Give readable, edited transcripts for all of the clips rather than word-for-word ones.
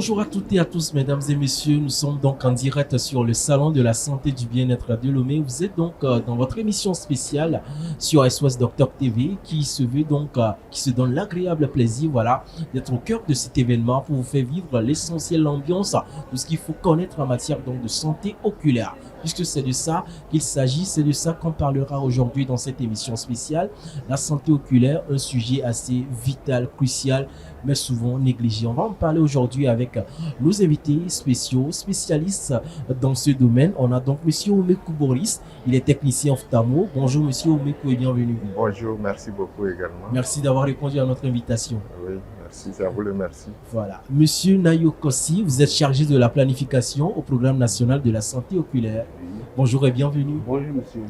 Bonjour à toutes et à tous, mesdames et messieurs. Nous sommes donc en direct sur le salon de la santé et du bien-être de Lomé. Vous êtes donc dans votre émission spéciale sur SOS Docteur TV qui se veut donc, qui se donne l'agréable plaisir, voilà, d'être au cœur de cet événement pour vous faire vivre l'essentiel, l'ambiance, tout ce qu'il faut connaître en matière donc de santé oculaire. Puisque c'est de ça qu'il s'agit, c'est de ça qu'on parlera aujourd'hui dans cette émission spéciale. La santé oculaire, un sujet assez vital, crucial, mais souvent négligé. On va en parler aujourd'hui avec nos invités spéciaux, spécialistes dans ce domaine. On a donc Monsieur Omekou Boris, il est technicien ophtalmo. Bonjour Monsieur Omekou et bienvenue. Bonjour, merci beaucoup également. Merci d'avoir répondu à notre invitation. Oui, merci, c'est à vous le merci. Voilà. Monsieur Nayo Kossi, vous êtes chargé de la planification au Programme national de la santé oculaire. Oui. Bonjour et bienvenue. Bonjour monsieur.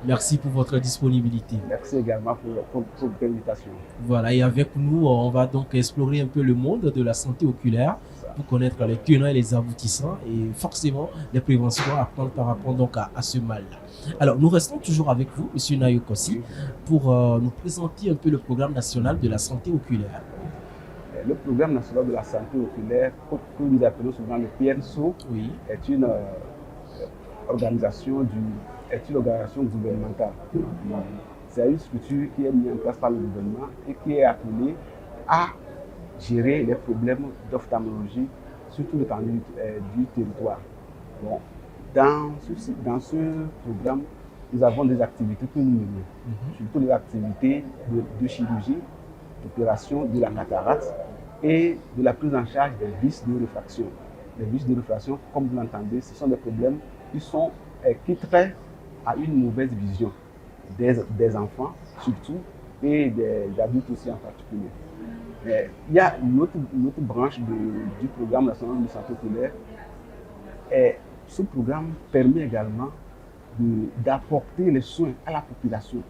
Merci pour votre disponibilité. Merci également pour votre invitation. Voilà, et avec nous, on va donc explorer un peu le monde de la santé oculaire pour connaître les tenants et les aboutissants et forcément les préventions à prendre par rapport donc à ce mal-là. Alors, nous restons toujours avec vous, monsieur Nayo Kossi, pour nous présenter un peu le Programme national de la santé oculaire. Le Programme national de la santé oculaire, que nous appelons souvent le PNSO, Oui. est une organisation gouvernementale. C'est une structure qui est mise en place par le gouvernement et qui est appelée à gérer les problèmes d'ophtalmologie sur tout l'étendue du territoire. Bon, dans ce programme, nous avons des activités que nous menons, surtout les activités de chirurgie, d'opération de la cataracte et de la prise en charge des vices de réfraction. Les vices de réfraction, comme vous l'entendez, ce sont des problèmes qui traitent à une mauvaise vision des enfants surtout et des adultes aussi en particulier. Il y a une autre branche du programme national de santé oculaire. Et ce programme permet également d'apporter les soins à la population.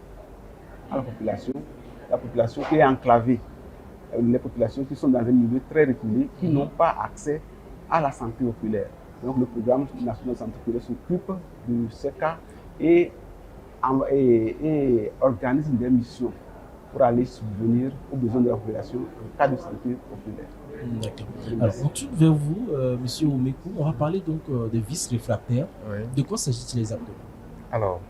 La population qui est enclavée, les populations qui sont dans un milieu très reculé, qui n'ont pas accès à la santé oculaire. Donc le programme national de santé oculaire s'occupe de ces cas et organise des missions pour aller subvenir aux besoins de la population en cas de santé oculaire. D'accord. Alors, on tourne vers vous, monsieur Omekou. On va parler donc des vis réfractaires. Oui. De quoi s'agit-il exactement? Alors,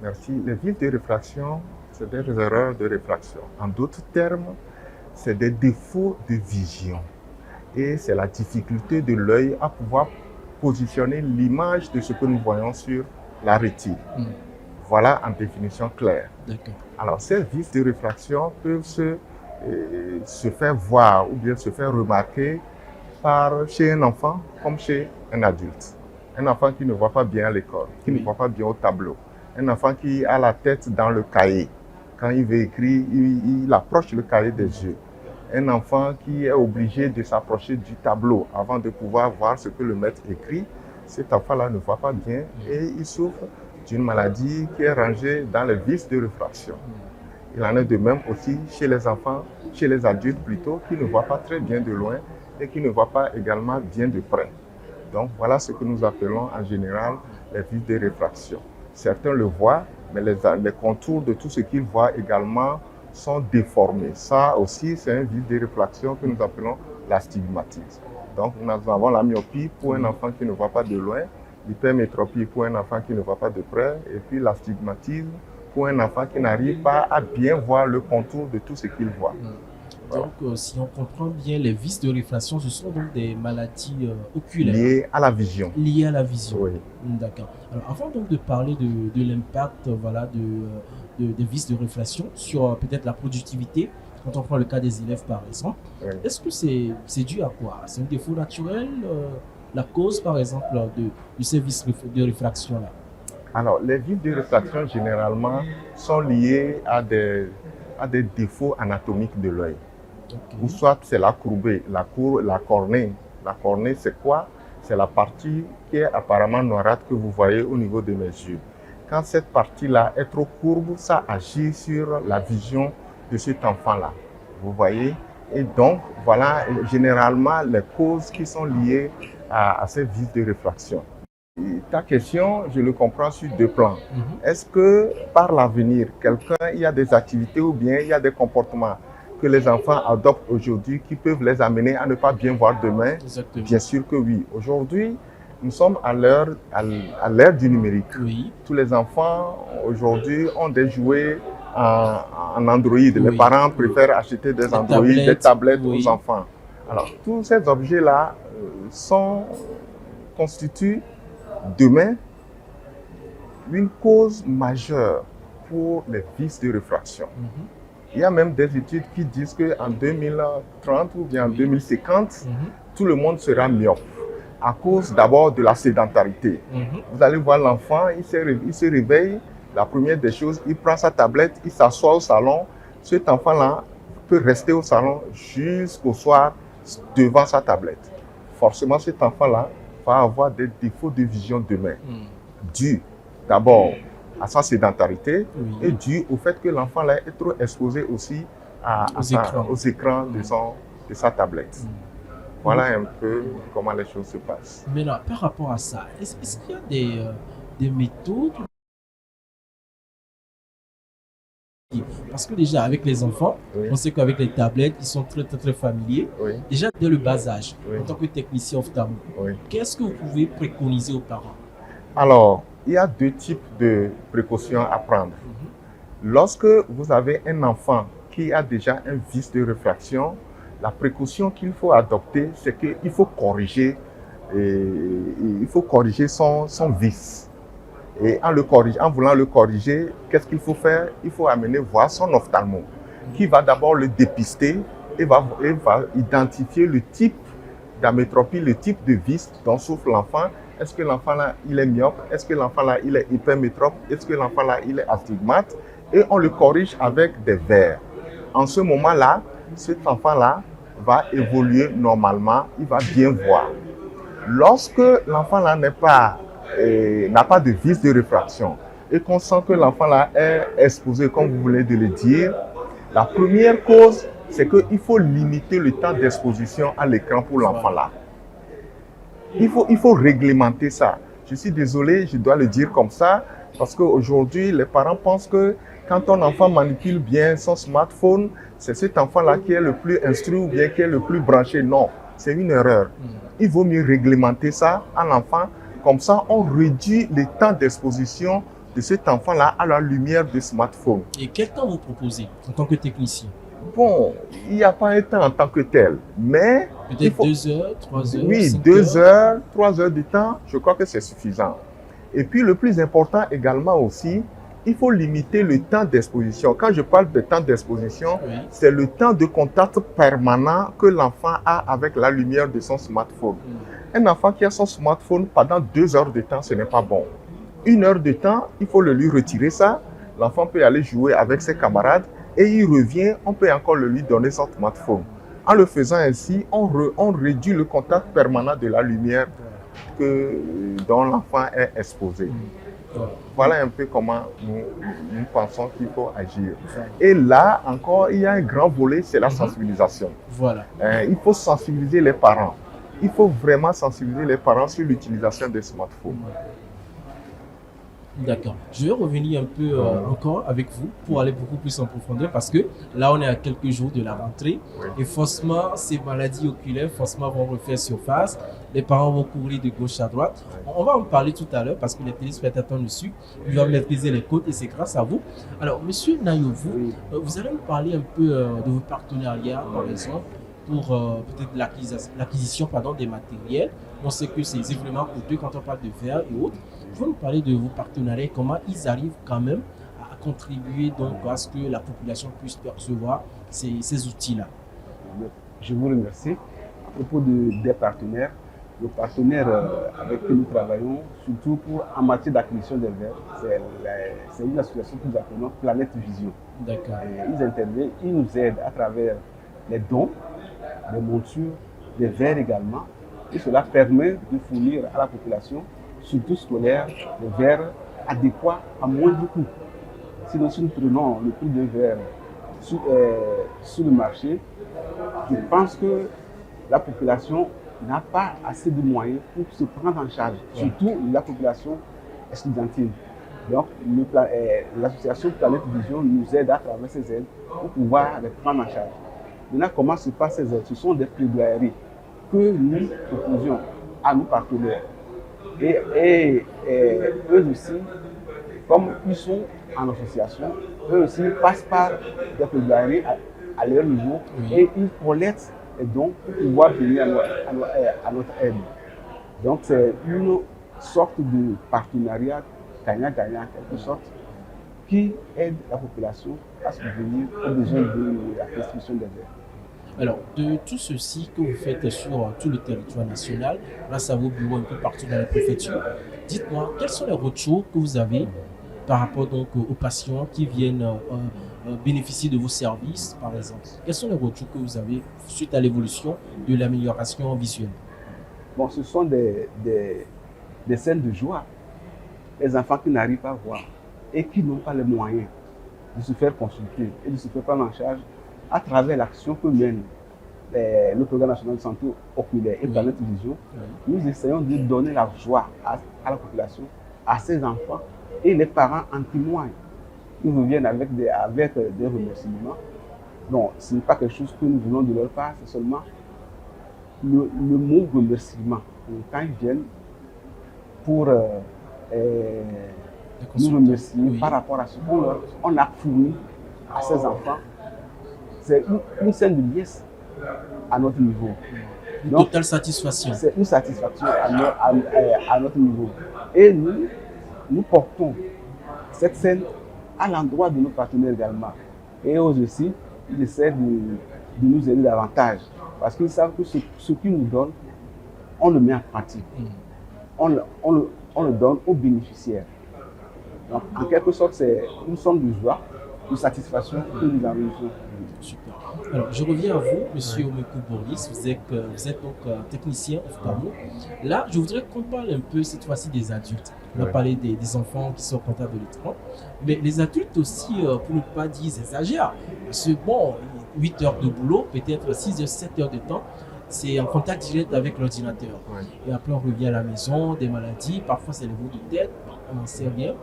merci. Les vices de réfraction, c'est des erreurs de réfraction. En d'autres termes, c'est des défauts de vision. Et c'est la difficulté de l'œil à pouvoir positionner l'image de ce que nous voyons sur la rétine. Voilà en définition claire. D'accord. Alors, ces vices de réfraction peuvent se faire voir ou bien se faire remarquer chez un enfant comme chez un adulte. Un enfant qui ne voit pas bien à l'école, qui ne voit pas bien au tableau. Un enfant qui a la tête dans le cahier. Quand il veut écrire, il approche le cahier des yeux. Un enfant qui est obligé de s'approcher du tableau avant de pouvoir voir ce que le maître écrit. Cet enfant-là ne voit pas bien et il souffre d'une maladie qui est rangée dans les vices de réfraction. Il en est de même aussi chez les enfants, chez les adultes plutôt, qui ne voient pas très bien de loin et qui ne voient pas également bien de près. Donc voilà ce que nous appelons en général les vices de réfraction. Certains le voient, mais les contours de tout ce qu'ils voient également sont déformés. Ça aussi, c'est un vice de réfraction que nous appelons l'astigmatisme. Donc nous avons la myopie pour un enfant qui ne voit pas de loin, l'hypermétropie pour un enfant qui ne voit pas de près, et puis l'astigmatisme pour un enfant qui n'arrive pas à bien voir le contour de tout ce qu'il voit. Donc, si on comprend bien, les vices de réfraction, ce sont donc des maladies oculaires. Liées à la vision. Liées à la vision. Oui. D'accord. Alors, avant donc de parler de l'impact voilà, des vices de réfraction sur peut-être la productivité, quand on prend le cas des élèves par exemple, est-ce que c'est dû à quoi? C'est un défaut naturel, la cause par exemple de ces vices de réfraction-là? Alors, les vices de réfraction généralement sont liés à des défauts anatomiques de l'œil. Okay. Ou soit c'est la courbée, la cornée. La cornée, c'est quoi? C'est la partie qui est apparemment noirâtre que vous voyez au niveau de mes yeux. Quand cette partie-là est trop courbe, ça agit sur la vision de cet enfant-là. Vous voyez? Et donc, voilà généralement les causes qui sont liées à ces vices de réfraction. Et ta question, je le comprends sur deux plans. Est-ce que par l'avenir, il y a des activités ou bien il y a des comportements que les enfants adoptent aujourd'hui qui peuvent les amener à ne pas bien voir demain? Exactement. Bien sûr que oui. Aujourd'hui, nous sommes à l'ère du numérique. Oui. Tous les enfants aujourd'hui ont des jouets en Android. Oui. Les parents préfèrent acheter des Android, des tablettes oui. aux enfants. Alors, tous ces objets-là constituent demain une cause majeure pour les vices de réfraction. Il y a même des études qui disent qu'en 2030 ou bien en 2050, tout le monde sera myope à cause d'abord de la sédentarité. Vous allez voir l'enfant, il se réveille, la première des choses, il prend sa tablette, il s'assoit au salon. Cet enfant-là peut rester au salon jusqu'au soir devant sa tablette. Forcément, cet enfant-là va avoir des défauts de vision demain, dû d'abord à sa sédentarité et dû au fait que l'enfant là est trop exposé aussi aux écrans de sa tablette. Voilà un peu comment les choses se passent. Maintenant, par rapport à ça, est-ce qu'il y a des méthodes? Parce que déjà, avec les enfants, on sait qu'avec les tablettes, ils sont très familiers. Déjà, dès le bas âge, en tant que technicien ophtalmo, qu'est-ce que vous pouvez préconiser aux parents? Alors, il y a deux types de précautions à prendre. Lorsque vous avez un enfant qui a déjà un vice de réfraction, la précaution qu'il faut adopter, c'est qu'il faut corriger, son vice. Et en voulant le corriger, qu'est-ce qu'il faut faire? Il faut amener voir son ophtalmo, qui va d'abord le dépister et va identifier le type d'amétropie, le type de vice dont souffre l'enfant. Est-ce que l'enfant là, il est myope? Est-ce que l'enfant là, il est hypermétrope? Est-ce que l'enfant là, il est astigmate? Et on le corrige avec des verres. En ce moment-là, cet enfant-là va évoluer normalement, il va bien voir. Lorsque l'enfant là n'a pas de vice de réfraction et qu'on sent que l'enfant là est exposé, comme vous venez de le dire, la première cause, c'est qu'il faut limiter le temps d'exposition à l'écran pour l'enfant là. Il faut réglementer ça. Je suis désolé, je dois le dire comme ça, parce qu'aujourd'hui, les parents pensent que quand ton enfant manipule bien son smartphone, c'est cet enfant-là qui est le plus instruit ou bien qui est le plus branché. Non, c'est une erreur. Il vaut mieux réglementer ça à l'enfant. Comme ça, on réduit le temps d'exposition de cet enfant-là à la lumière du smartphone. Et quel temps vous proposez en tant que technicien? Bon, il n'y a pas un temps en tant que tel, mais... Peut-être 2 heures, 3 heures, oui, 5 2 heures, 3 heures de temps, je crois que c'est suffisant. Et puis le plus important également aussi, il faut limiter le temps d'exposition. Quand je parle de temps d'exposition, c'est le temps de contact permanent que l'enfant a avec la lumière de son smartphone. Un enfant qui a son smartphone pendant 2 heures de temps, ce n'est pas bon. 1 heure de temps, il faut lui retirer ça. L'enfant peut aller jouer avec ses camarades et il revient, on peut encore lui donner son smartphone. En le faisant ainsi, on réduit le contact permanent de la lumière dont l'enfant est exposé. Voilà un peu comment nous pensons qu'il faut agir. Et là, encore, il y a un grand volet, c'est la sensibilisation. Voilà. Il faut sensibiliser les parents. Il faut vraiment sensibiliser les parents sur l'utilisation des smartphones. D'accord. Je vais revenir un peu encore avec vous pour aller beaucoup plus en profondeur parce que là, on est à quelques jours de la rentrée et forcément, ces maladies oculaires forcément vont refaire surface. Les parents vont courir de gauche à droite. On va en parler tout à l'heure parce que les téléspectateurs nous suivent. Ils doivent maîtriser les codes et c'est grâce à vous. Alors, Monsieur Nayo, vous allez nous parler un peu de vos partenariats, par exemple, pour peut-être l'acquisition des matériels. On sait que c'est vraiment coûteux quand on parle de verre et autres. Vous pouvez nous parler de vos partenariats, comment ils arrivent quand même à contribuer donc à ce que la population puisse percevoir ces outils-là. Je vous remercie. À propos des partenaires, nos partenaires avec qui nous travaillons, surtout en matière d'acquisition des verres, c'est une association que nous appelons Planète Vision. D'accord. Ils interviennent, ils nous aident à travers les dons, les montures, des verres également. Et cela permet de fournir à la population, surtout scolaire, des verres adéquats à moindre coût. Sinon, si nous prenons le prix d'un verre sur le marché, je pense que la population n'a pas assez de moyens pour se prendre en charge, surtout la population estudiantine. Donc, l'association Planète Vision nous aide à travers ces aides pour pouvoir les prendre en charge. Maintenant, comment se passent ces aides? Ce sont des plaidoyeries que nous proposions à nos partenaires. Et eux aussi, comme ils sont en association, eux aussi passent par des plaidoyeries à leur niveau et ils collectent les dons pour pouvoir venir à notre aide. Donc c'est une sorte de partenariat gagnant-gagnant en quelque sorte qui aide la population à subvenir aux besoins de la restitution des aides. Alors, de tout ceci que vous faites sur tout le territoire national, grâce à vos bureaux un peu partout dans les préfectures, dites-moi, quels sont les retours que vous avez par rapport donc aux patients qui viennent bénéficier de vos services, par exemple? Quels sont les retours que vous avez suite à l'évolution de l'amélioration visuelle? Bon, ce sont des scènes de joie. Les enfants qui n'arrivent pas à voir et qui n'ont pas les moyens de se faire consulter et de se faire prendre en charge à travers l'action que mène le Programme national de santé oculaire et Planète Vision, nous essayons de donner la joie à la population, à ces enfants, et les parents en témoignent. Ils reviennent avec des remerciements. Non, ce n'est pas quelque chose que nous voulons de leur part, c'est seulement le mot remerciement. Quand ils viennent pour nous remercier par rapport à ce qu'on a fourni à ces enfants, c'est une scène de liesse à notre niveau. Une totale satisfaction. C'est une satisfaction à notre niveau. Et nous portons cette scène à l'endroit de nos partenaires également. Et eux aussi, ils essaient de nous aider davantage. Parce qu'ils savent que ce qu'ils nous donnent, on le met en pratique. On le donne aux bénéficiaires. Donc, en quelque sorte, c'est une somme de joie, de satisfaction que nous avons. Super. Alors, je reviens à vous, monsieur Omekou Boris. Vous êtes donc technicien ophtalmo. Là, je voudrais qu'on parle un peu cette fois-ci des adultes. On a parlé des enfants qui sont contacts de l'écran. Mais les adultes aussi, pour ne pas dire, ils exagèrent. Parce que bon, 8 heures de boulot, peut-être 6 heures, 7 heures de temps, c'est en contact direct avec l'ordinateur. Et après, on revient à la maison, des maladies, parfois c'est les maux de tête, on n'en sait rien.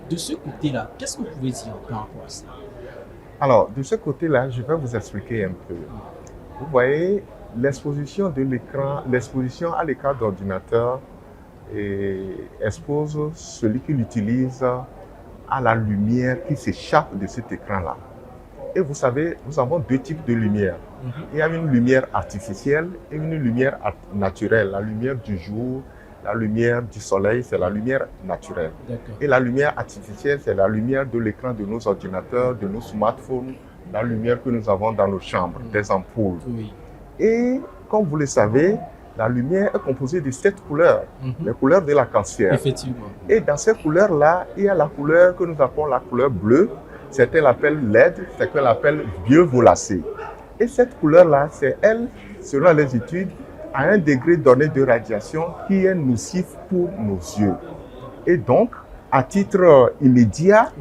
De ce côté-là, qu'est-ce que vous pouvez dire par rapport à ça? Alors, de ce côté-là, je vais vous expliquer un peu. Vous voyez, l'exposition de l'écran, l'exposition à l'écran d'ordinateur expose celui qui l'utilise à la lumière qui s'échappe de cet écran-là. Et vous savez, nous avons deux types de lumière. Il y a une lumière artificielle et une lumière naturelle. La lumière du jour, la lumière du soleil, c'est la lumière naturelle. Et la lumière artificielle, c'est la lumière de l'écran de nos ordinateurs, de nos smartphones, la lumière que nous avons dans nos chambres, des ampoules. Et comme vous le savez, la lumière est composée de 7 couleurs, les couleurs de l'arc-en-ciel. Effectivement. Et dans ces couleurs-là, il y a la couleur que nous appelons la couleur bleue, certains l'appellent LED, certains l'appellent vieux violacé. Et cette couleur-là, c'est elle, selon les études, à un degré donné de radiation qui est nocif pour nos yeux. Et donc, à titre immédiat,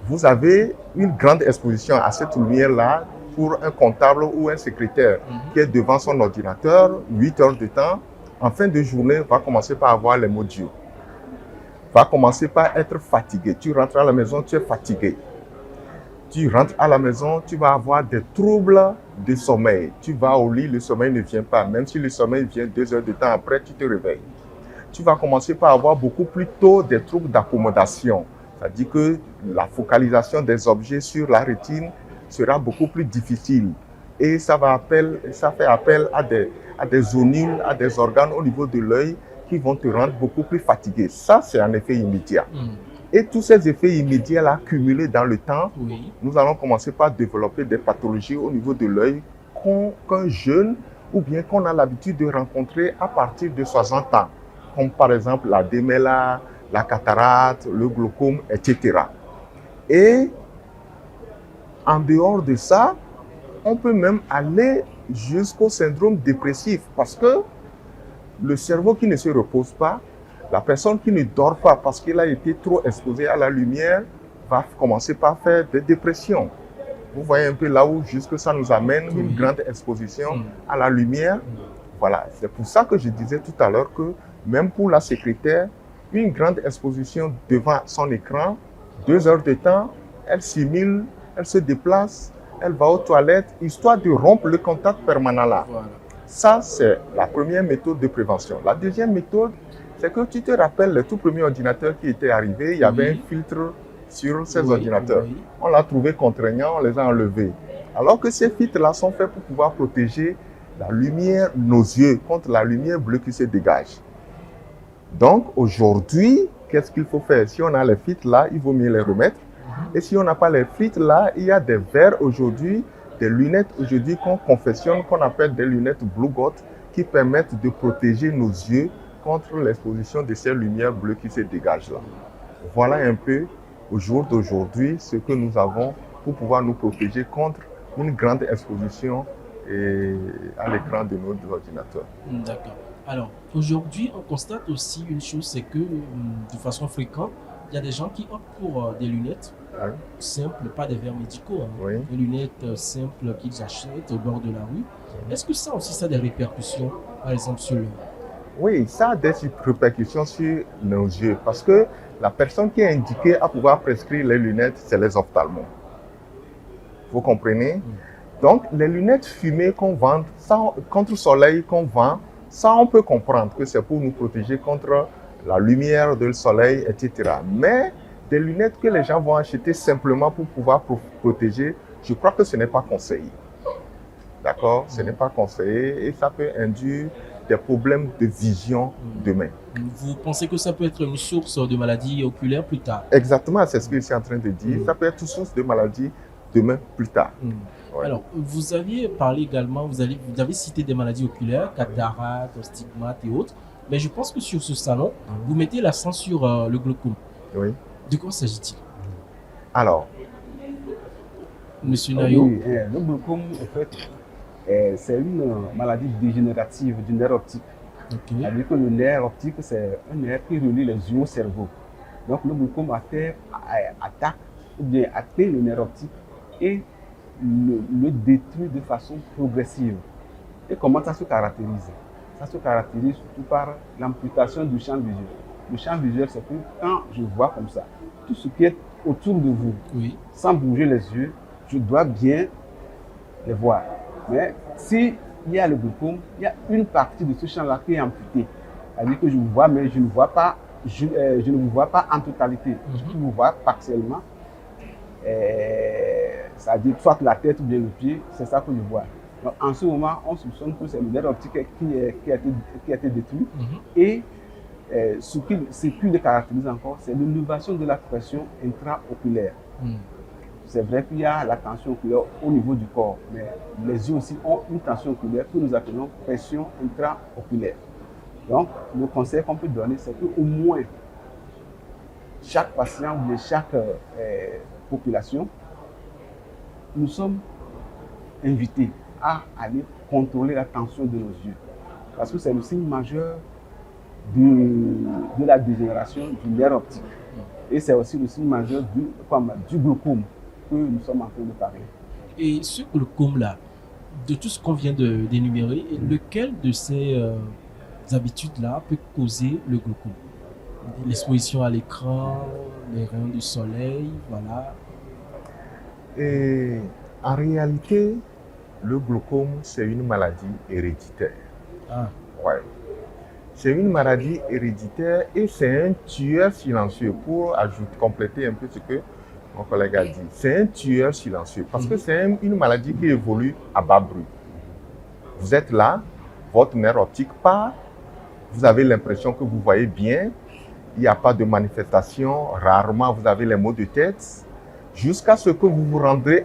vous avez une grande exposition à cette lumière-là pour un comptable ou un secrétaire qui est devant son ordinateur, 8 heures de temps, en fin de journée, va commencer par avoir les maux d'yeux. Va commencer par être fatigué. Tu rentres à la maison, tu es fatigué. Tu rentres à la maison, tu vas avoir des troubles de sommeil. Tu vas au lit, le sommeil ne vient pas. Même si le sommeil vient 2 heures de temps après, tu te réveilles. Tu vas commencer par avoir beaucoup plus tôt des troubles d'accommodation. C'est-à-dire que la focalisation des objets sur la rétine sera beaucoup plus difficile. Et ça fait appel à des zonules, à des organes au niveau de l'œil qui vont te rendre beaucoup plus fatigué. Ça, c'est un effet immédiat. Et tous ces effets immédiats-là, cumulés dans le temps, nous allons commencer par développer des pathologies au niveau de l'œil qu'un jeune ou bien qu'on a l'habitude de rencontrer à partir de 60 ans, comme par exemple la démêlade, la cataracte, le glaucome, etc. Et en dehors de ça, on peut même aller jusqu'au syndrome dépressif parce que le cerveau qui ne se repose pas, la personne qui ne dort pas parce qu'il a été trop exposé à la lumière va commencer par faire des dépressions. Vous voyez un peu là où jusque ça nous amène une grande exposition à la lumière. Voilà, c'est pour ça que je disais tout à l'heure que même pour la secrétaire, une grande exposition devant son écran, 2 heures de temps, elle simule, elle se déplace, elle va aux toilettes, histoire de rompre le contact permanent là. Voilà. Ça, c'est la première méthode de prévention. La deuxième méthode, c'est que tu te rappelles le tout premier ordinateur qui était arrivé, il y avait un filtre sur ces ordinateurs. Oui. On l'a trouvé contraignant, on les a enlevés. Alors que ces filtres-là sont faits pour pouvoir protéger la lumière, nos yeux, contre la lumière bleue qui se dégage. Donc, aujourd'hui, qu'est-ce qu'il faut faire? Si on a les filtres là, il vaut mieux les remettre. Et si on n'a pas les filtres là, il y a des verres aujourd'hui, des lunettes aujourd'hui qu'on confectionne, qu'on appelle des lunettes Blue God, qui permettent de protéger nos yeux contre l'exposition de ces lumières bleues qui se dégagent là. Voilà un peu, au jour d'aujourd'hui, ce que nous avons pour pouvoir nous protéger contre une grande exposition à l'écran de nos ordinateurs. D'accord. Alors, aujourd'hui, on constate aussi une chose, c'est que de façon fréquente, il y a des gens qui optent pour des lunettes Oui. simples, pas des verres médicaux, hein. Oui. Des lunettes simples qu'ils achètent au bord de la rue. Est-ce que ça aussi, ça a des répercussions, par exemple, sur le... Oui, ça a des répercussions sur nos yeux parce que la personne qui est indiquée à pouvoir prescrire les lunettes, c'est les ophtalmos. Vous comprenez? Donc, les lunettes fumées qu'on vend, contre le soleil qu'on vend, ça on peut comprendre que c'est pour nous protéger contre la lumière du soleil, etc. Mais des lunettes que les gens vont acheter simplement pour pouvoir protéger, je crois que ce n'est pas conseillé. D'accord? Ce n'est pas conseillé et ça peut induire des problèmes de vision demain. Vous pensez que ça peut être une source de maladie oculaire plus tard? Exactement, c'est ce que je suis en train de dire. Ça peut être une source de maladie demain plus tard. Ouais. Alors, vous aviez parlé également, vous avez cité des maladies oculaires, cataractes, stigmates et autres, mais je pense que sur ce salon, vous mettez l'accent sur le glaucome. Oui. De quoi s'agit-il? Alors, Monsieur Nayo? Oui, le glaucome, en fait, c'est une maladie dégénérative du nerf optique. Okay. C'est-à-dire que le nerf optique, c'est un nerf qui relie les yeux au cerveau. Donc, le glaucome attaque ou bien atteint le nerf optique et le détruit de façon progressive. Et comment ça se caractérise? Ça se caractérise surtout par l'amputation du champ visuel. Le champ visuel, c'est que quand je vois comme ça, tout ce qui est autour de vous, oui, sans bouger les yeux, je dois bien les voir. Mais s'il y a le glaucome, il y a une partie de ce champ-là qui est amputée. C'est-à-dire que je vous vois, mais je ne vois pas, je ne vous vois pas en totalité. Je vous vois partiellement. C'est-à-dire soit la tête ou bien le pied, c'est ça que je vois. Donc, en ce moment, on soupçonne que c'est le nerf optique qui a été détruit. Et ce qui le caractérise encore, c'est l'innovation de la pression intraoculaire. C'est vrai qu'il y a la tension oculaire au niveau du corps, mais les yeux aussi ont une tension oculaire que nous appelons pression intraoculaire. Donc, le conseil qu'on peut donner, c'est qu'au moins chaque patient ou chaque population, nous sommes invités à aller contrôler la tension de nos yeux. Parce que c'est le signe majeur de la dégénération du nerf optique. Et c'est aussi le signe majeur du glaucome que nous sommes en train de parler. Et ce glaucome-là, de tout ce qu'on vient d'énumérer, lequel de ces habitudes-là peut causer le glaucome? L'exposition à l'écran, les rayons du soleil, voilà. Et en réalité, le glaucome, c'est une maladie héréditaire. Ah. Ouais. C'est une maladie héréditaire et c'est un tueur silencieux. Pour compléter un peu ce que mon collègue a dit, c'est un tueur silencieux parce que c'est une maladie qui évolue à bas bruit. Vous êtes là, votre nerf optique part, vous avez l'impression que vous voyez bien, il n'y a pas de manifestation, rarement vous avez les maux de tête, jusqu'à ce que vous vous rendez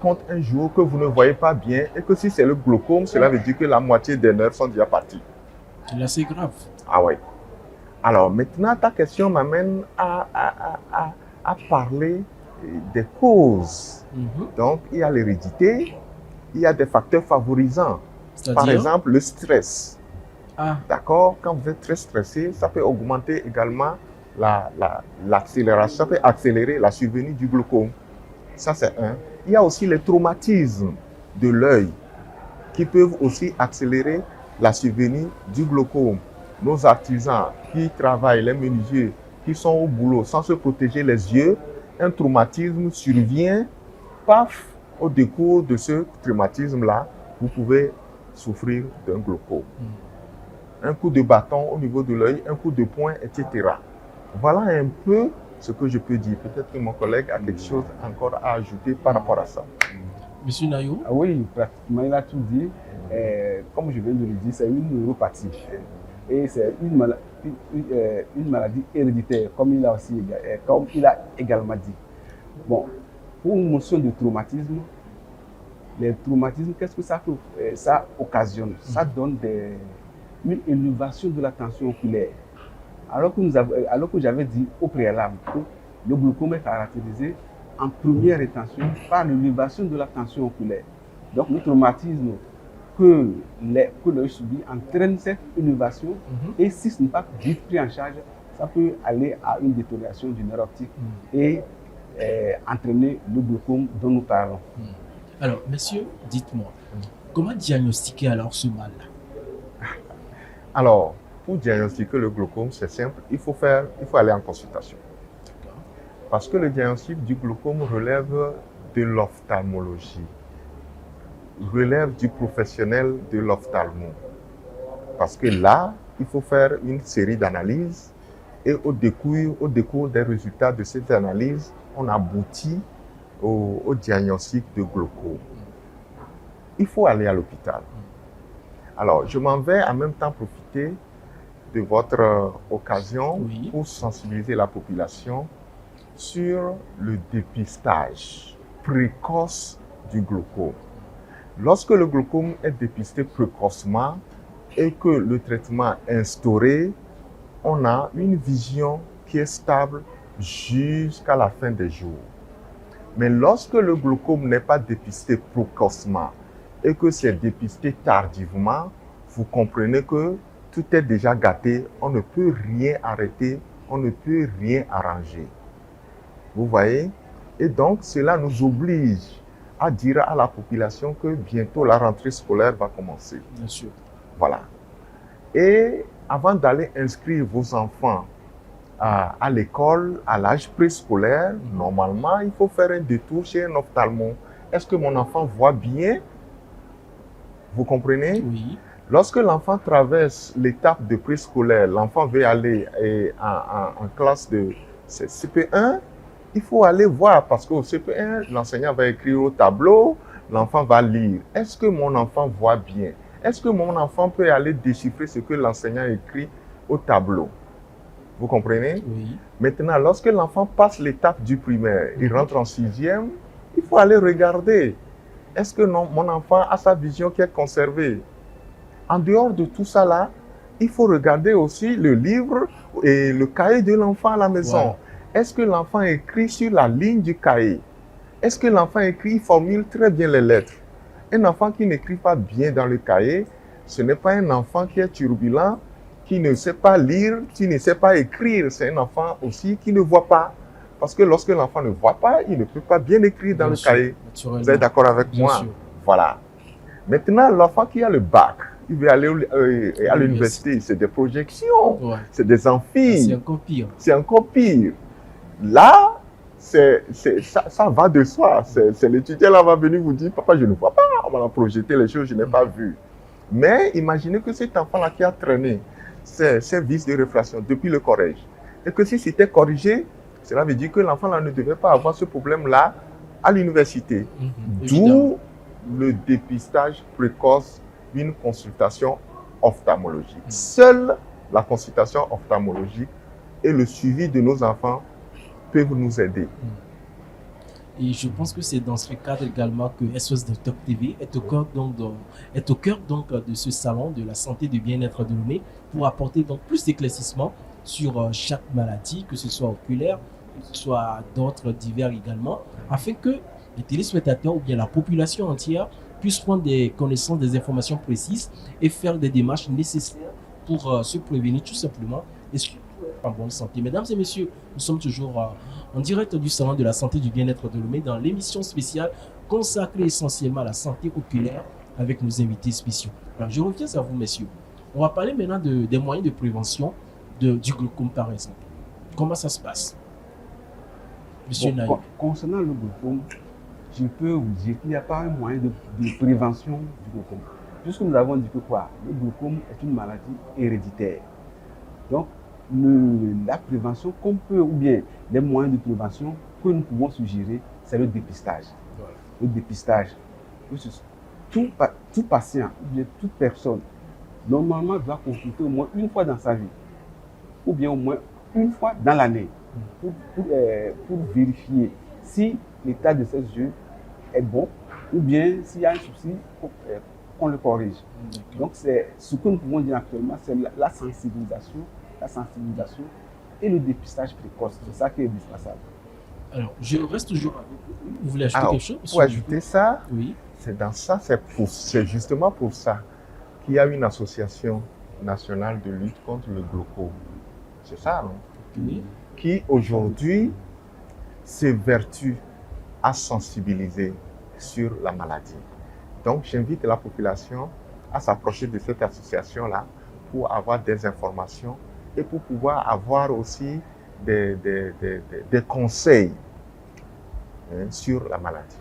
compte un jour que vous ne voyez pas bien et que si c'est le glaucome, cela veut dire que la moitié des nerfs sont déjà partis. C'est assez grave. Ah oui. Alors maintenant, ta question m'amène à parler des causes. Donc, il y a l'hérédité, il y a des facteurs favorisants. Par exemple, le stress. Ah. D'accord? Quand vous êtes très stressé, ça peut augmenter également l'accélération, ça peut accélérer la survenue du glaucome. Ça, c'est un. Il y a aussi les traumatismes de l'œil qui peuvent aussi accélérer la survenue du glaucome. Nos artisans qui travaillent, les menuisiers, qui sont au boulot sans se protéger les yeux, un traumatisme survient paf, au décours de ce traumatisme-là, vous pouvez souffrir d'un glaucome. Un coup de bâton au niveau de l'œil, un coup de poing, etc. Voilà un peu ce que je peux dire. Peut-être que mon collègue a quelque chose encore à ajouter par rapport à ça. Monsieur Nayo? Ah oui, pratiquement, il a tout dit. Comme je viens de le dire, c'est une neuropathie. Et c'est une maladie héréditaire, comme il a également dit. Bon, pour une notion de traumatisme, les traumatismes, qu'est-ce que ça occasionne? Ça donne une élévation de la tension oculaire. Alors que j'avais dit au préalable que le glaucome est caractérisé en première intention par l'élévation de la tension oculaire. Donc le traumatisme que l'œil subit entraîne cette élévation et si ce n'est pas vite pris en charge, ça peut aller à une détérioration du nerf optique et entraîner le glaucome dont nous parlons. Alors, monsieur, dites-moi, comment diagnostiquer alors ce mal-là? Alors, pour diagnostiquer le glaucome, c'est simple, il faut aller en consultation. Parce que le diagnostic du glaucome relève de l'ophtalmologie, relève du professionnel de l'ophtalmo. Parce que là, il faut faire une série d'analyses et au décours des résultats de ces analyses, on aboutit au diagnostic de glaucome. Il faut aller à l'hôpital. Alors, je m'en vais en même temps profiter de votre occasion pour sensibiliser la population sur le dépistage précoce du glaucome. Lorsque le glaucome est dépisté précocement et que le traitement est instauré, on a une vision qui est stable jusqu'à la fin des jours. Mais lorsque le glaucome n'est pas dépisté précocement et que c'est dépisté tardivement, vous comprenez que tout est déjà gâté, on ne peut rien arrêter, on ne peut rien arranger. Vous voyez? Et donc, cela nous oblige à dire à la population que bientôt la rentrée scolaire va commencer. Bien sûr. Voilà. Et avant d'aller inscrire vos enfants à l'école, à l'âge préscolaire, normalement, il faut faire un détour chez un ophtalmo. Est-ce que mon enfant voit bien? Vous comprenez? Oui. Lorsque l'enfant traverse l'étape de préscolaire, l'enfant veut aller en classe de CP1, il faut aller voir parce qu'au CP1, l'enseignant va écrire au tableau, l'enfant va lire. Est-ce que mon enfant voit bien? Est-ce que mon enfant peut aller déchiffrer ce que l'enseignant écrit au tableau? Vous comprenez? Oui. Maintenant, lorsque l'enfant passe l'étape du primaire, il rentre en 6e, il faut aller regarder. Est-ce que mon enfant a sa vision qui est conservée? En dehors de tout ça là, il faut regarder aussi le livre et le cahier de l'enfant à la maison. Ouais. Est-ce que l'enfant écrit sur la ligne du cahier? Est-ce que l'enfant écrit, formule très bien les lettres? Un enfant qui n'écrit pas bien dans le cahier, ce n'est pas un enfant qui est turbulent, qui ne sait pas lire, qui ne sait pas écrire. C'est un enfant aussi qui ne voit pas. Parce que lorsque l'enfant ne voit pas, il ne peut pas bien écrire dans le cahier. Vous êtes d'accord avec moi? Sûr. Voilà. Maintenant, l'enfant qui a le bac, il veut aller à l'université, c'est des projections, c'est des amphis. C'est encore pire. C'est encore pire. Là, ça va de soi. C'est l'étudiant là va venir vous dire, papa, je ne vois pas, on va projeter les choses, je n'ai pas vu. Mais imaginez que cet enfant-là qui a traîné ses vices de réfraction depuis le collège, et que si c'était corrigé, cela veut dire que l'enfant-là ne devait pas avoir ce problème-là à l'université. D'où le dépistage précoce d'une consultation ophtalmologique. Seule la consultation ophtalmologique et le suivi de nos enfants peuvent nous aider. Et je pense que c'est dans ce cadre également que SOS Docteur TV est au cœur de ce salon de la santé et du bien-être de Lomé pour apporter donc plus d'éclaircissements sur chaque maladie, que ce soit oculaire, que ce soit d'autres divers également, afin que les téléspectateurs ou bien la population entière puisse prendre des connaissances, des informations précises et faire des démarches nécessaires pour se prévenir tout simplement et surtout être en bonne santé. Mesdames et messieurs, nous sommes toujours en direct du salon de la santé et du bien-être de Lomé dans l'émission spéciale consacrée essentiellement à la santé oculaire avec nos invités spéciaux. Alors je reviens à vous messieurs. On va parler maintenant des moyens de prévention du glaucome par exemple. Comment ça se passe? Monsieur Naï. Concernant le glaucome, je peux vous dire qu'il n'y a pas un moyen de prévention du glaucome. Puisque nous avons dit que quoi? Le glaucome est une maladie héréditaire. Donc, la prévention qu'on peut, ou bien les moyens de prévention que nous pouvons suggérer, c'est le dépistage. Voilà. Le dépistage. Tout patient, ou bien toute personne, normalement doit consulter au moins une fois dans sa vie, ou bien au moins une fois dans l'année, pour vérifier si l'état de ses yeux est bon, ou bien s'il y a un souci, qu'on le corrige. Donc, c'est ce que nous pouvons dire actuellement, c'est la sensibilisation et le dépistage précoce. C'est ça qui est indispensable. Alors, je reste toujours avec vous. Vous voulez ajouter quelque chose? Pour ajouter ça, oui. C'est justement pour ça qu'il y a une association nationale de lutte contre le glaucome. C'est ça, non? Oui. Qui aujourd'hui s'évertue à sensibiliser sur la maladie. Donc, j'invite la population à s'approcher de cette association-là pour avoir des informations et pour pouvoir avoir aussi des conseils sur la maladie.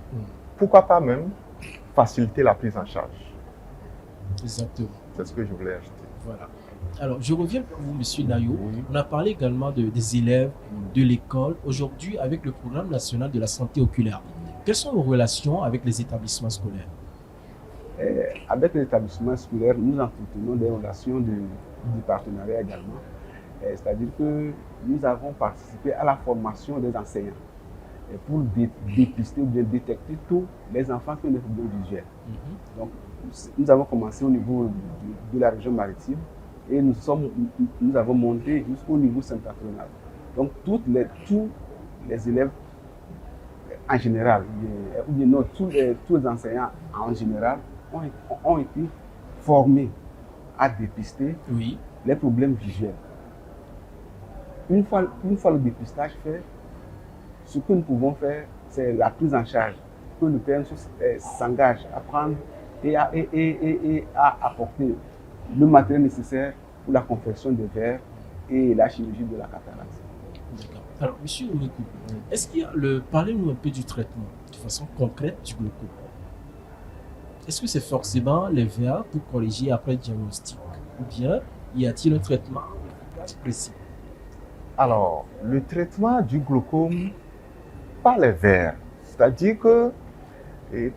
Pourquoi pas même faciliter la prise en charge. Exactement. C'est ce que je voulais ajouter. Voilà. Alors, je reviens vers vous, Monsieur Nayo. Oui. On a parlé également des élèves de l'école. Aujourd'hui, avec le programme national de la santé oculaire, quelles sont vos relations avec les établissements scolaires? Avec les établissements scolaires, nous entretenons des relations de partenariat également. C'est-à-dire que nous avons participé à la formation des enseignants pour dépister ou bien détecter tous les enfants qui ont des problèmes visuels. Donc, nous avons commencé au niveau de la région maritime et nous avons monté jusqu'au niveau septentrional. Donc, tous les élèves en général, ou bien non, tous les enseignants en général ont été formés à dépister les problèmes visuels. Une fois le dépistage fait, ce que nous pouvons faire, c'est la prise en charge que le PN s'engage à prendre et à apporter le matériel nécessaire pour la confection des verres et la chirurgie de la cataracte. D'accord. Alors, monsieur Oumekou, est-ce qu'il y a parlez-nous un peu du traitement, de façon concrète du glaucome. Est-ce que c'est forcément les verres pour corriger après le diagnostic? Ou bien y a-t-il un traitement précis? Alors, le traitement du glaucome par les verres, c'est-à-dire que,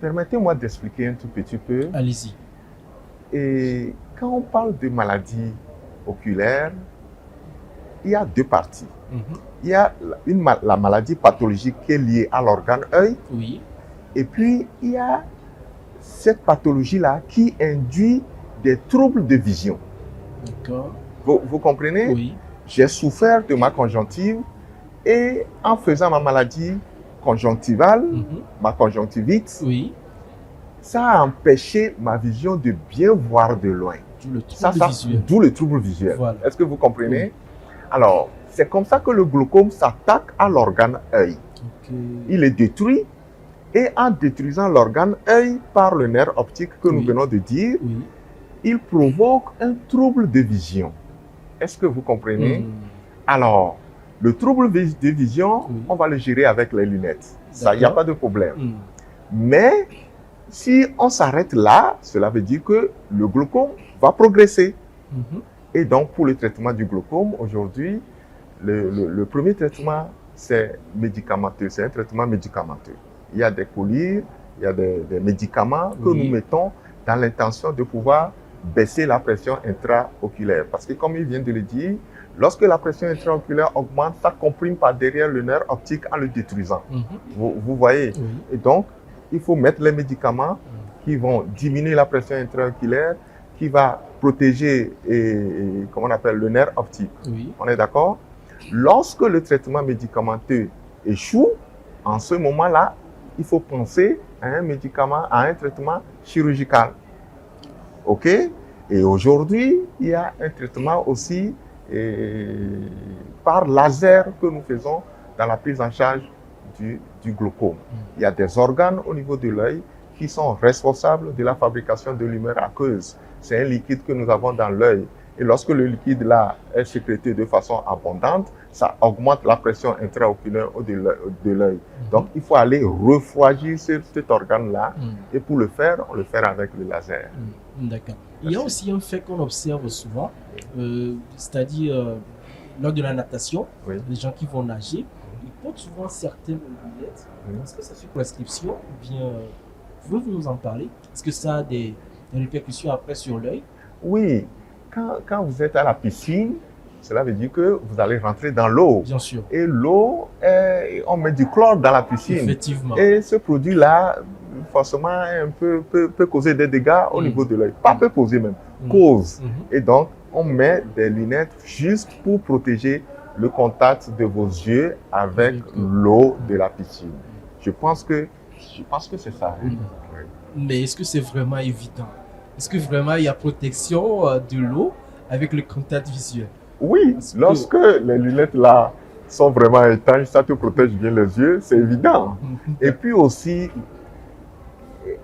permettez-moi d'expliquer un tout petit peu. Allez-y. Et quand on parle de maladie oculaire, il y a deux parties. Il y a la maladie pathologique qui est liée à l'organe œil. Oui. Et puis, il y a cette pathologie-là qui induit des troubles de vision. D'accord. Vous comprenez? Oui. J'ai souffert de ma conjonctive et en faisant ma maladie conjonctivale, ma conjonctivite, ça a empêché ma vision de bien voir de loin. D'où le trouble visuel. Voilà. Est-ce que vous comprenez? Alors, c'est comme ça que le glaucome s'attaque à l'organe œil. Il est détruit et en détruisant l'organe œil par le nerf optique que nous venons de dire, il provoque un trouble de vision. Est-ce que vous comprenez? Alors, le trouble de vision, on va le gérer avec les lunettes. Ça, il n'y a pas de problème. Mais si on s'arrête là, cela veut dire que le glaucome va progresser. Et donc, pour le traitement du glaucome, aujourd'hui, le premier traitement, c'est médicamenteux. C'est un traitement médicamenteux. Il y a des collyres, il y a des médicaments que nous mettons dans l'intention de pouvoir baisser la pression intraoculaire. Parce que comme il vient de le dire, lorsque la pression intraoculaire augmente, ça comprime par derrière le nerf optique en le détruisant. Vous voyez? Et donc, il faut mettre les médicaments qui vont diminuer la pression intraoculaire, qui va protéger comment on appelle, le nerf optique. On est d'accord? Lorsque le traitement médicamenteux échoue, en ce moment-là, il faut penser à un médicament, à un traitement chirurgical. OK? Et aujourd'hui, il y a un traitement aussi par laser que nous faisons dans la prise en charge du glaucome. Il y a des organes au niveau de l'œil qui sont responsables de la fabrication de l'humeur aqueuse. C'est un liquide que nous avons dans l'œil. Et lorsque le liquide là est sécrété de façon abondante, ça augmente la pression intraoculaire de l'œil. Donc, il faut aller refroidir cet organe-là. Et pour le faire, on le fait avec le laser. D'accord. Il y a aussi un fait qu'on observe souvent, c'est-à-dire lors de la natation, les gens qui vont nager, ils portent souvent certaines lunettes. Est-ce que c'est sur prescription ou bien pouvez-vous nous en parler? Est-ce que ça a des répercussions après sur l'œil? Oui, quand vous êtes à la piscine, cela veut dire que vous allez rentrer dans l'eau. Bien sûr. Et l'eau, on met du chlore dans la piscine. Effectivement. Et ce produit-là, forcément, peut causer des dégâts au niveau de l'œil. Pas peut causer même, cause. Et donc, on met des lunettes juste pour protéger le contact de vos yeux avec l'eau de la piscine. Je pense que c'est ça. Mais est-ce que c'est vraiment évident? Est-ce que vraiment il y a protection de l'eau avec le contact visuel? Oui, lorsque les lunettes là sont vraiment étanches, ça te protège bien les yeux, c'est évident. Et puis aussi,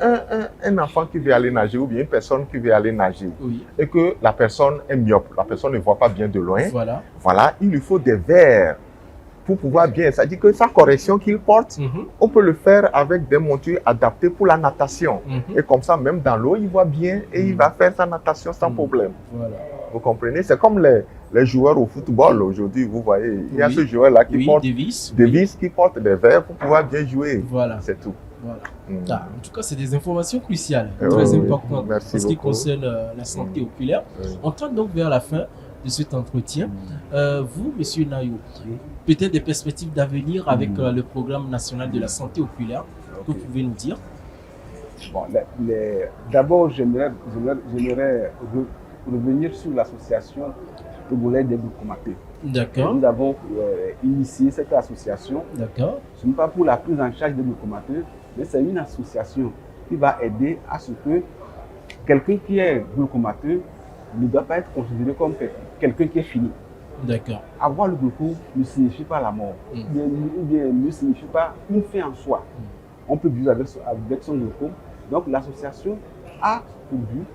un enfant qui veut aller nager ou bien une personne qui veut aller nager et que la personne est myope, la personne ne voit pas bien de loin, voilà, il lui faut des verres pour pouvoir bien. C'est-à-dire que sa correction qu'il porte, on peut le faire avec des montures adaptées pour la natation. Et comme ça, même dans l'eau, il voit bien et il va faire sa natation sans problème. Voilà. Vous comprenez? C'est comme les joueurs au football aujourd'hui, vous voyez. Il y a ce joueur-là qui porte Davis qui porte des verres pour pouvoir bien jouer. Voilà. C'est tout. Voilà. En tout cas, c'est des informations cruciales, très importantes en ce qui concerne la santé oculaire. On tente donc vers la fin de cet entretien. Vous, Monsieur Nayo, peut-être des perspectives d'avenir avec le programme national de la santé oculaire que vous pouvez nous dire? Bon, d'abord, j'aimerais revenir sur l'association togolaise des glaucomateux. D'accord. Nous avons initié cette association. D'accord. Ce n'est pas pour la prise en charge des glaucomateux, mais c'est une association qui va aider à ce que quelqu'un qui est glaucomateux ne doit pas être considéré comme quelqu'un qui est fini. D'accord. Avoir le glaucome ne signifie pas la mort, ou bien ne signifie pas une fin en soi. On peut vivre avec son glaucome. Donc l'association a pour but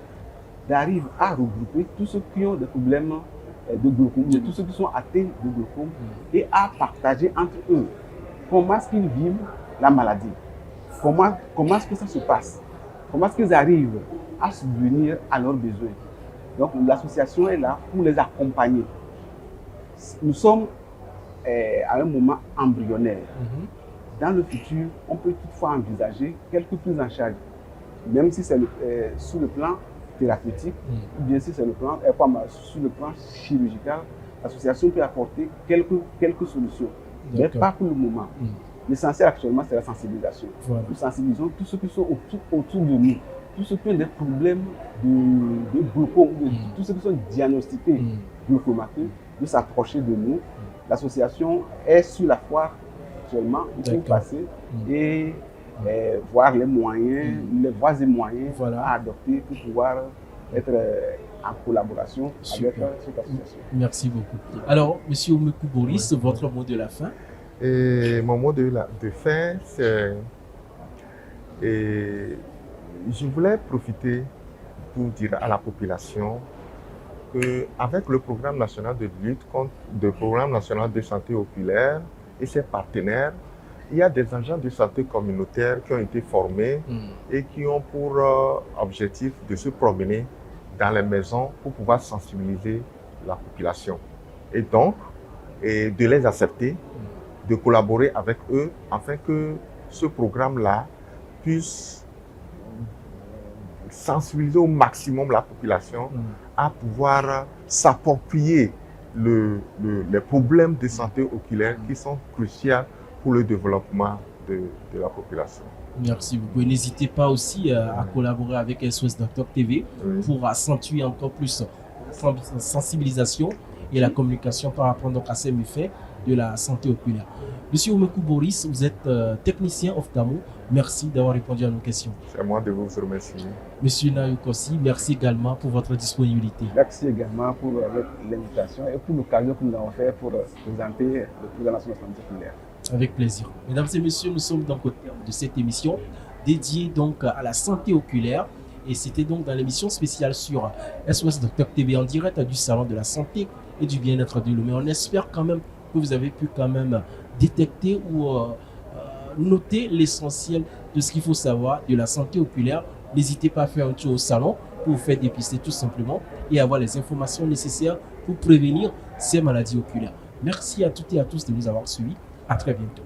d'arriver à regrouper tous ceux qui ont des problèmes de glaucome, tous ceux qui sont atteints de glaucome, et à partager entre eux comment est-ce qu'ils vivent la maladie, comment est-ce que ça se passe, comment est-ce qu'ils arrivent à subvenir à leurs besoins. Donc l'association est là pour les accompagner. Nous sommes à un moment embryonnaire. Dans le futur, on peut toutefois envisager quelques prises en charge, même si c'est sur le plan thérapeutique, ou bien si c'est sur le plan chirurgical. L'association peut apporter quelques solutions, mais pas pour le moment. L'essentiel actuellement, c'est la sensibilisation. Voilà. Nous sensibilisons tous ceux qui sont autour de nous, tous ceux qui ont des problèmes de glaucome, tous ceux qui sont diagnostiqués glaucomateux, de s'approcher de nous. L'association est sur la foire actuellement, il faut passer et voir les moyens, les voies et moyens à adopter pour pouvoir être en collaboration avec cette association. Merci beaucoup. Alors, Monsieur Oumekou Boris, votre mot de la fin? Et mon mot de fin, c'est... Je voulais profiter pour dire à la population qu'avec le programme national de lutte contre le programme national de santé oculaire et ses partenaires, il y a des agents de santé communautaire qui ont été formés et qui ont pour objectif de se promener dans les maisons pour pouvoir sensibiliser la population. Et donc, de les accepter, de collaborer avec eux afin que ce programme-là puisse sensibiliser au maximum la population à pouvoir s'approprier les problèmes de santé oculaire qui sont cruciaux pour le développement de la population. Merci beaucoup. Et n'hésitez pas aussi à collaborer avec SOS Doctor TV pour accentuer encore plus la sensibilisation et la communication par rapport donc à ces méfaits de la santé oculaire. Monsieur Oumekou Boris, vous êtes technicien ophtalmo. Merci d'avoir répondu à nos questions. C'est à moi de vous remercier. Monsieur Nayo Kossi, merci également pour votre disponibilité. Merci également pour l'invitation et pour l'occasion que nous avons fait pour présenter le programme national de santé oculaire. Avec plaisir. Mesdames et messieurs, nous sommes donc au terme de cette émission dédiée donc à la santé oculaire. Et c'était donc dans l'émission spéciale sur SOS Doctor TV en direct du Salon de la Santé et du Bien-être de l'Homme. On espère quand même que vous avez pu quand même détecter ou noter l'essentiel de ce qu'il faut savoir de la santé oculaire. N'hésitez pas à faire un tour au salon pour vous faire dépister tout simplement et avoir les informations nécessaires pour prévenir ces maladies oculaires. Merci à toutes et à tous de nous avoir suivis. À très bientôt.